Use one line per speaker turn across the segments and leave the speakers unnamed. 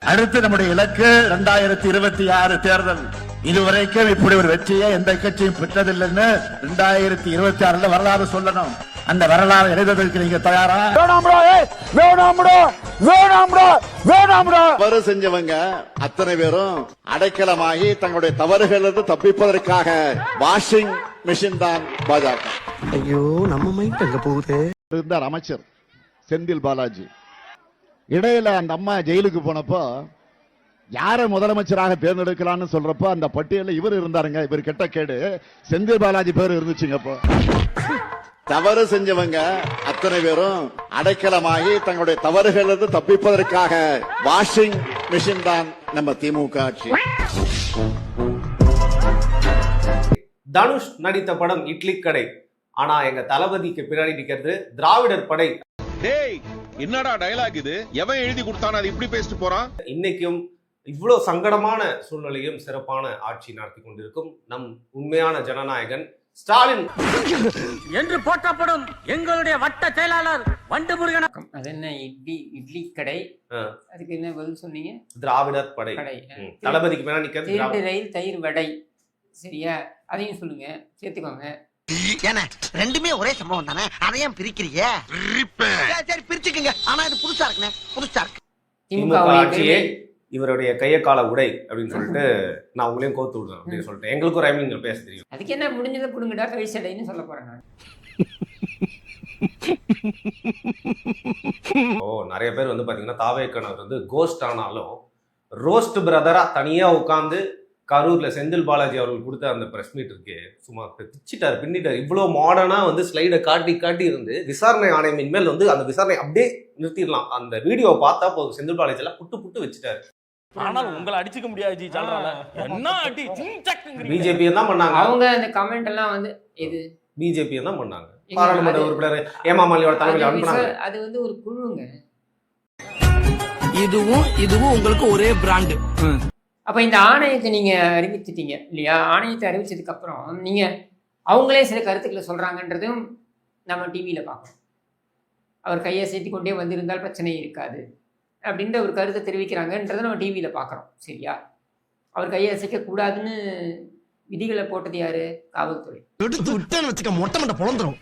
அடுத்து நம்முடைய இலக்கு 2026 தேர்தல். இதுவரைக்கும் இப்படி ஒரு வெற்றியை எந்த கட்சியும் பெற்றதில்லைன்னு 2026 வரலாறு சொல்லணும். அந்த வரலாறு எழுதுவதற்கு நீங்க தயாரா?
தவறு செஞ்சவங்க அத்தனை பேரும் அடைக்கலமாகி தங்களுடைய தவறுகளிலிருந்து தப்பிப்பதற்காக வாஷிங் மிஷின் தான் பாஜக.
ஐயோ நம்ம மைண்ட் எங்க போகுது?
இருந்தார் அமைச்சர் செந்தில் பாலாஜி. இடையில அந்த அம்மா ஜெயிலுக்கு போனப்போ யாரை முதலமைச்சராக தேர்ந்தெடுக்கலாம்னு சொல்றப்போ அந்த பட்டியலில் இவர் இருந்தாருங்க. இவர் கெட்ட கேடு செந்தில் பாலாஜி பேர் இருந்துச்சுங்க. அப்போ தவறு செஞ்சவங்க அத்தனை பேரும் அடைக்கலமாகி தங்களுடைய தவறுகளிலிருந்து தப்பிப்பதற்காக வாஷிங் மிஷின் தான் நம்ம திமுக ஆட்சி.
தனுஷ் நடித்த படம் இட்லி கடை. ஆனா எங்க தளபதிக்கு பின்னாடி நிக்கிறது திராவிடர் படை.
டேய் என்னடா டயலாக் இது? எவன் எழுதி கொடுத்தானே அது இப்படி பேசிட்டு போறான்?
இன்னைக்கும் இவ்வளவு சங்கடமான சூழ்நிலையும் சிறப்பான ஆட்சி நடத்தி கொண்டிருக்கும் நம் உண்மையான ஜனநாயகன் ஸ்டாலின்
என்று போற்றப்படும் எங்களுடைய வட்ட செயலாளர் வண்டுமுருகன்.
அது என்ன இட்லி கடை? அதுக்கு என்ன பதில் சொன்னீங்க?
திராவிடர் படை. தளபதிக்கு பின்னாடி நிக்கிறது
திருட்டு ரயில் தயிர் வடை. சரியா? அதையும் சொல்லுங்க, சேர்த்துக்கோங்க.
ஏன்னா ரெண்டுமே ஒரே சம்பவம் தானே, அதையும் பிரிக்கிறீங்க? சரி பிரிச்சுக்கங்க. ஆனா இது புதுசா இருக்குனே, புதுசா இருக்கு.
திமுக ஆட்சியே இவருடைய கையக்கால உடை அப்படின்னு சொல்லிட்டு நான் உங்களையும் கோத்து விடுறேன் அப்படின்னு சொல்லிட்டு எங்களுக்கும் ரைமிங் பேச தெரியும்.
அதுக்கு என்ன முடிஞ்சதை புடுங்கடா கழிச்சடைன்னு சொல்ல போறேன் நான்.
நிறைய பேர் வந்து பாத்தீங்கன்னா தாவேக்கனர் வந்து கோஸ்ட் ஆனாலும் ரோஸ்ட் பிரதரா தனியா உட்காந்து கரூர்ல செந்தில் பாலாஜி அவர்கள் கொடுத்த அந்த பிரஸ் மீட் இருக்கு, சும்மா பிச்சிட்டாரு, பின்னிட்டாரு. இவ்வளவு மாடர்னா வந்து ஸ்லைடை காட்டி காட்டி இருந்து விசாரணை ஆணையம் இனிமேல் வந்து அந்த விசாரணை அப்படியே நிறுத்திடலாம். அந்த வீடியோவை பார்த்தா போதும், செந்தில் பாலாஜி எல்லாம் புட்டு புட்டு வச்சுட்டாரு.
ஆனால் உங்களை அடிச்சுக்க முடியாது. என்ன அடி?
பிஜேபி தான் பண்ணாங்க.
அவங்க அந்த கமெண்ட் எல்லாம் வந்து இது
பிஜேபி தான் பண்ணாங்க. பாராளுமன்ற உறுப்பினர் ஏமாமாலியோட தலைமையில் அனுப்புனாங்க.
அது வந்து ஒரு குழுங்க.
இதுவும் உங்களுக்கு ஒரே பிராண்டு.
அப்ப இந்த ஆணையத்தை நீங்க அறிவிச்சிட்டீங்க இல்லையா? ஆணையத்தை அறிவிச்சதுக்கு அப்புறம் நீங்க அவங்களே சில கருத்துக்களை சொல்றாங்கன்றதும் நம்ம டிவியில பார்க்கணும். அவர் கையை சேர்த்து கொண்டே வந்திருந்தால் பிரச்சனை இருக்காது அப்படின்ற ஒரு கருத்தை தெரிவிக்கிறாங்கன்றதை நம்ம டிவியில பார்க்குறோம். சரியா? அவர் கையை அசைக்க கூடாதுன்னு விதிகளை போட்டது யாரு? காவல்துறை.
எடுத்து விட்டேன்னு வச்சுக்க மொட்டை மண்டை பொழந்துரும்.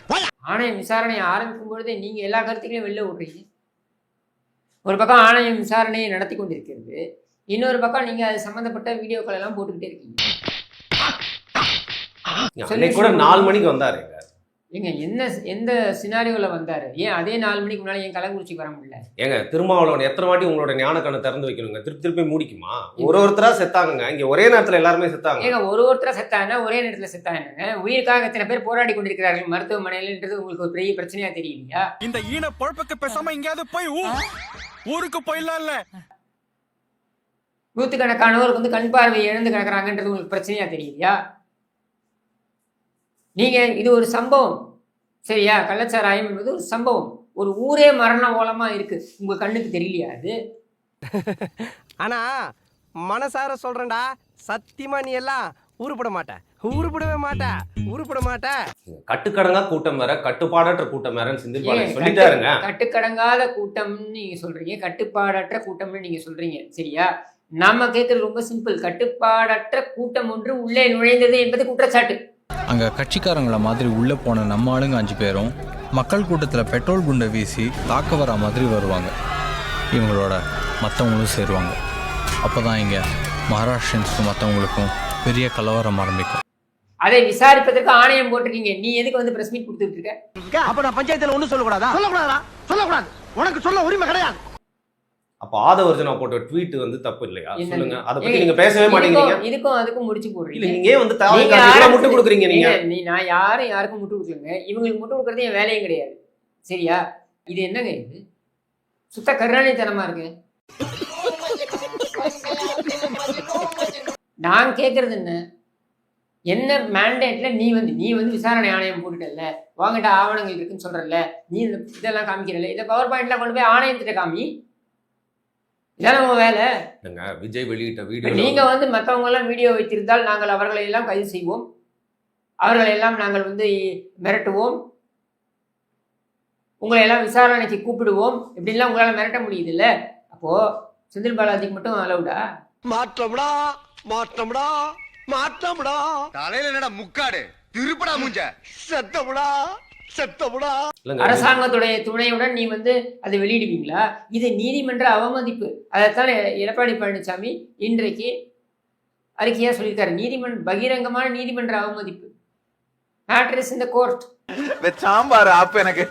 ஆணையம் விசாரணை ஆரம்பிக்கும் பொழுதே நீங்க எல்லா கருத்துக்களையும் வெளில விடுறீங்க. ஒரு பக்கம் ஆணையம் விசாரணையை நடத்தி கொண்டிருக்கிறது, இன்னொரு பக்கம் நீங்க அது சம்பந்தப்பட்ட வீடியோக்கள் எல்லாம் போட்டுக்கிட்டே இருக்கீங்க.
கூட 4 மணிக்கு வந்தாரு.
ஏங்க எந்த சினாரியோல வந்தாரு? ஏன் அதே 4 மணிக்கு முன்னாடி ஏன் கள்ளக்குறிச்சிக்கு வர முடியல?
ஏங்க திருமாவளவன் எத்தனை வாட்டி உங்களோட ஞான கண்ணை திறந்து வைக்கணுங்க? திருப்பி மூடிக்குமா? ஒருத்தரா செத்தாங்க இங்க, ஒரே நேரத்துல எல்லாருமே செத்தாங்க.
ஏங்க ஒருத்தரா செத்தாங்கன்னா ஒரே நேரத்துல செத்தாங்க. உயிருக்காக எத்தனை பேர் போராடி கொண்டிருக்கிறார்கள் மருத்துவமனையிலன்றது உங்களுக்கு ஒரு பெரிய பிரச்சனையா தெரியலையா?
இந்த ஈன பொழப்புக்கு பேசாம எங்கேயாவது போய் ஊருக்கு போயிடலாம். இல்ல
நூற்றுக்கணக்கானவருக்கு வந்து கண் பார்வை இழந்து கிடக்குறாங்கன்றது உங்களுக்கு பிரச்சனையா தெரியலையா? நீங்க இது ஒரு சம்பவம். சரியா? கள்ளச்சாராயம் என்பது ஒரு சம்பவம். ஒரு ஊரே மரண ஓலமா இருக்கு, உங்க கண்ணுக்கு தெரியலையா அது?
ஆனா மனசார சொல்றேன்டா, சத்தியமா நீ எல்லாம் உருப்பட மாட்ட.
கட்டுக்கடங்கா கூட்டம் வேற, கட்டுப்பாடற்ற கூட்டம் வேறன்னு செந்தில் பாலாஜி சொல்லிட்டாருங்க.
கட்டுக்கடங்காத கூட்டம்னு நீங்க சொல்றீங்க, கட்டுப்பாடற்ற கூட்டம்னு நீங்க சொல்றீங்க. சரியா? நாம கேட்கறது ரொம்ப சிம்பிள். கட்டுப்பாடற்ற கூட்டம் ஒன்று உள்ளே நுழைந்தது என்பது குற்றச்சாட்டு.
அங்க கட்சிக்காரங்கள மாதிரி உள்ள போன நம்ம ஆளுங்க 5 பேரும் மக்கள் கூட்டத்தில் பெட்ரோல் குண்டை வீசி தாக்க வர மாதிரி வருவாங்க. இவங்களோட மற்றவங்களும் சேருவாங்க. அப்போதான் இங்கே மகாராஷ்டிரன்ஸுக்கும் மற்றவங்களுக்கும் பெரிய கலவரம் ஆரம்பிக்கும்.
அதை விசாரிப்பதற்கு ஆணையம் போட்டிருக்கீங்க. நீ எதுக்கு வந்து பிரஸ் மீட் கொடுத்துட்டு இருக்க?
அப்ப நான் பஞ்சாயத்துல ஒண்ணும் சொல்லக்கூடாது. உனக்கு சொல்ல உரிமை கிடையாது.
அப்ப ஆதவர்ஜனா போட்ட ட்வீட் வந்து தப்பு இல்லையா? சொல்லுங்க, அத பத்தி நீங்க பேசவே மாட்டேங்கிறீங்க.
இதுக்கும் அதுக்கும் முடிச்சு போடுறீங்க.
இல்ல நீங்க வந்து தாவேக்காக்கு முட்டு கொடுக்குறீங்க.
நான் யாருக்கும் முட்டு கொடுக்கலங்க. இவங்களுக்கு முட்டு கொடுக்கறது என் வேலையும் கிடையாது. சரியா? இது என்னங்க? இது சுத்த கருணாநிதித்தனமா இருக்கு. நான் கேட்கறது என்ன மேண்டேட்ல நீ வந்து விசாரணை ஆணையம் போட்டுட்டல, வாங்கிட்ட ஆவணங்கள் இருக்குன்னு சொல்றல, நீ இதெல்லாம் காமிக்கிறல, இதை பவர் பாயிண்ட்ல கொண்டு போய் ஆணையத்திட்ட காமி. இதான உங்க வேலை.
விஜய் வெளியிட்ட வீடியோ
நீங்க வந்து மற்றவங்க எல்லாம் வீடியோ வைத்திருந்தால் நாங்கள் அவர்களை எல்லாம் கைது செய்வோம், அவர்களை எல்லாம் நாங்கள் வந்து மிரட்டுவோம், உங்களை எல்லாம் விசாரணைக்கு கூப்பிடுவோம், இப்படின்லாம் உங்களால் மிரட்ட முடியுது இல்லை? அப்போ செந்தில் பாலாஜிக்கு மட்டும் அலவுடா?
மாற்றம்டா மாற்றம்டா மாற்றம்டா.
தலையில என்னடா முக்காடு திருப்படா மூஞ்ச.
செத்தம்டா செத்தம்டா.
இல்லைங்க,
அரசாங்கத்துடைய துணையுடன் நீ அதை வெளியிடுவீங்களா? இது நீதிமன்ற அவமதிப்பு. அதைத்தான் எடப்பாடி பழனிசாமி இன்றைக்கு அறிக்கையா சொல்லியிருக்காரு. பகிரங்கமான நீதிமன்ற அவமதிப்பு. மேட்டர் இந்த கோர்ட்.
சாம்பார் அப்ப எனக்கு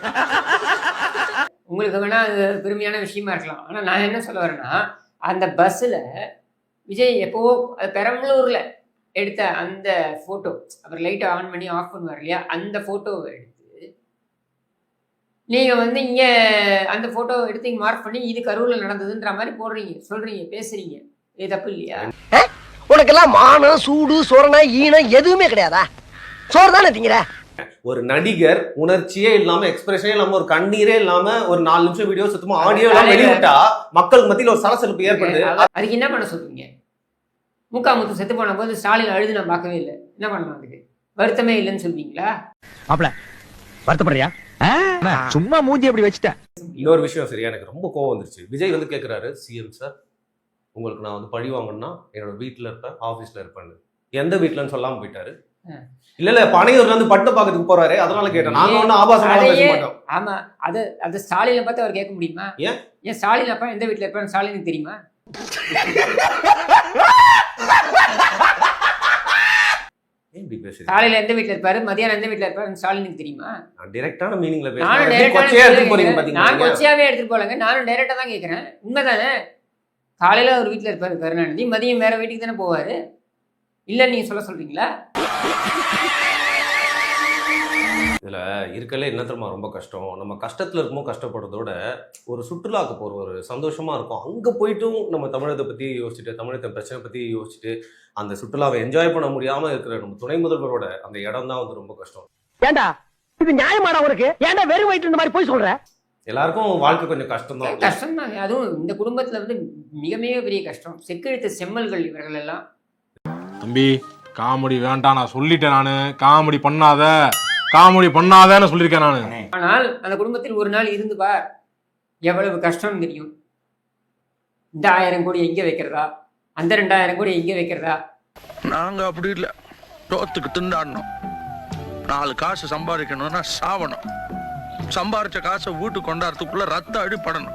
உங்களுக்கு வேணா அது பெருமையான விஷயமா இருக்கலாம். ஆனா நான் என்ன சொல்ல வரேன்னா, அந்த பஸ்ஸில் விஜய் எப்போவோ பெரம்பலூர்ல எடுத்த அந்த போட்டோ, அப்புறம் லைட்டை ஆன் பண்ணி ஆஃப் பண்ணுவார் இல்லையா, அந்த போட்டோவை எடுத்து நீங்க இங்க அந்த போட்டோ எடுத்து இங்க மார்க் பண்ணி இது கரூர்ல நடந்ததுன்ற மாதிரி போடுறீங்க, சொல்றீங்க, பேசுறீங்க. இது தப்பு இல்லையா?
உனக்கெல்லாம் மானம் சூடு சொரணை ஈனம் எதுவுமே கிடையாதா? சோறு தானே திங்கிற?
ஒரு நடிகர் உணர்ச்சியே இல்லாம, எக்ஸ்பிரஷனே இல்லாம, ஒரு கண்ணீரே இல்லாம ஒரு 4 நிமிஷம் வீடியோ சுத்தமா ஆடியோ எல்லாம் வெளியிட்டா மக்கள் மத்தியில் ஒரு சலசலப்பு ஏற்படுது.
அதுக்கு என்ன பண்ண சொல்றீங்க? முத்து செத்து போன போது ஸ்டாலின் அழுது நான் பார்க்கவே இல்லை. என்ன பண்ணலாம்? அதுக்கு வருத்தமே இல்லைன்னு சொல்வீங்களா?
மாப்ள வருத்தப்படுறியா? சும்மா மூஞ்சி அப்படி வச்சுட்டேன்.
இன்னொரு விஷயம் சரியா, எனக்கு ரொம்ப கோவம் வந்துருச்சு. விஜய் கேட்கிறாரு, சிஎம் சார் உங்களுக்கு நான் பழி வாங்கணும்னா என்னோட வீட்டுல இருப்பேன், ஆபீஸ்ல இருப்பேன்னு. எந்த வீட்டுலன்னு சொல்லாம போயிட்டாரு. இல்ல பனையூர்ல இருந்து பட்டு பாக்கிறதுக்கு போறாரு, அதனால கேட்டேன். நாங்க ஒன்னும் ஆபாசமா பேச மாட்டோம்.
ஆமா, அது ஸ்டாலினை பார்த்து அவர் கேட்க முடியுமா? ஏன் ஸ்டாலின் அப்பா எந்த வீட்டுல இருப்பாரு ஸ்டாலினுக்கு தெரியுமா? காலையில எந்த வீட்டுல இருப்பாரு, மதியானம் எந்த வீட்டுல இருப்பாரு ஸ்டாலினுக்கு தெரியுமா?
டைரக்டான மீனிங்ல
நான் கொச்சையாவே எடுத்துட்டு போலங்க. நானும் டைரக்டா தான் கேட்கிறேன். உண்மைதானே? காலையில ஒரு வீட்டுல இருப்பாரு கருணாநிதி, மதியம் வேற வீட்டுக்கு தானே போவாரு. இல்ல நீங்க சொல்றீங்களா?
இதுல இருக்கல என்ன தெரியுமா ரொம்ப கஷ்டம், நம்ம கஷ்டத்துல இருக்கும்போது கஷ்டப்படுறதோட ஒரு சுற்றுலாக்கு போற ஒரு சந்தோஷமா இருக்கும். அங்க போயிட்டும் நம்ம தமிழகத்தை பத்தி யோசிச்சுட்டு, தமிழகத்தை பிரச்சனை பத்தி யோசிச்சுட்டு அந்த சுற்றுலாவை என்ஜாய் பண்ண முடியாம இருக்கிற நம்ம துணை முதல்வரோட அந்த இடம் தான் ரொம்ப கஷ்டம்.
ஏண்டா இது நியாயமாடா உனக்கு? ஏண்டா வெறும் வயிற்று இந்த மாதிரி போய் சொல்ற?
எல்லாருக்கும் வாழ்க்கை கொஞ்சம் கஷ்டம் தான்.
கஷ்டம் தான். அதுவும் இந்த குடும்பத்துல மிக மிக பெரிய கஷ்டம். செக்கெழுத்த செம்மல்கள் இவர்கள் எல்லாம்.
தம்பி காமெடி வேண்டாம், நான் சொல்லிட்டேன். நானு காமெடி பண்ணாதேன்னு சொல்லியிருக்கேன் நானு.
ஆனால் அந்த குடும்பத்தில் ஒரு நாள் இருந்து பார், எவ்வளவு கஷ்டம் தெரியும். இந்த 1000 கோடி எங்க வைக்கிறதா, அந்த 2000 கோடி எங்க வைக்கிறதா?
நாங்க அப்படி இல்ல, தோத்துக்கு திண்டாடணும். 4 காசு சம்பாதிக்கணும்னா சாவணும். சம்பாரிச்ச காசை வீட்டுக்கு கொண்டாடுறதுக்குள்ள ரத்த அடிப்படணும்.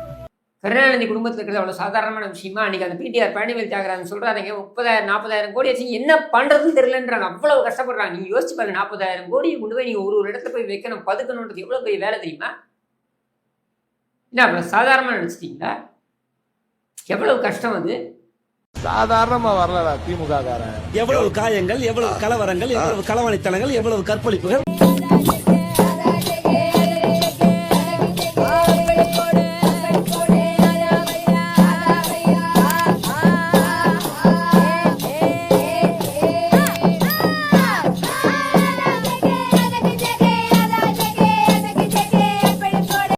கருணாநிதி குடும்பத்தில் இருக்கிறது அவ்வளவு சாதாரணமான விஷயமா? அன்னைக்கு அந்த பிடிஆர் பழனிவேல் தியாகராஜன் சொல்றாங்க 30,000-40,000 கோடி வச்சு என்ன பண்றதுன்னு தெரியலன்றாங்க. அவ்வளவு கஷ்டப்படுறாங்க. நீங்க யோசிச்சு பாருங்க, 40,000 கோடி கொண்டு போய் நீங்க ஒரு இடத்துல போய் வைக்கணும், பதுக்கணும்ன்றது எவ்வளவு பெரிய வேலை தெரியுமா? என்ன அவ்வளவு சாதாரணமா நினைச்சிட்டீங்களா? எவ்வளவு கஷ்டம் அது.
சாதாரணமா வரலடா திமுக காரன்.
எவ்வளவு காயங்கள், எவ்வளவு கலவரங்கள், எவ்வளவு களவாணித்தனங்கள், எவ்வளவு கற்பழிப்புகள்.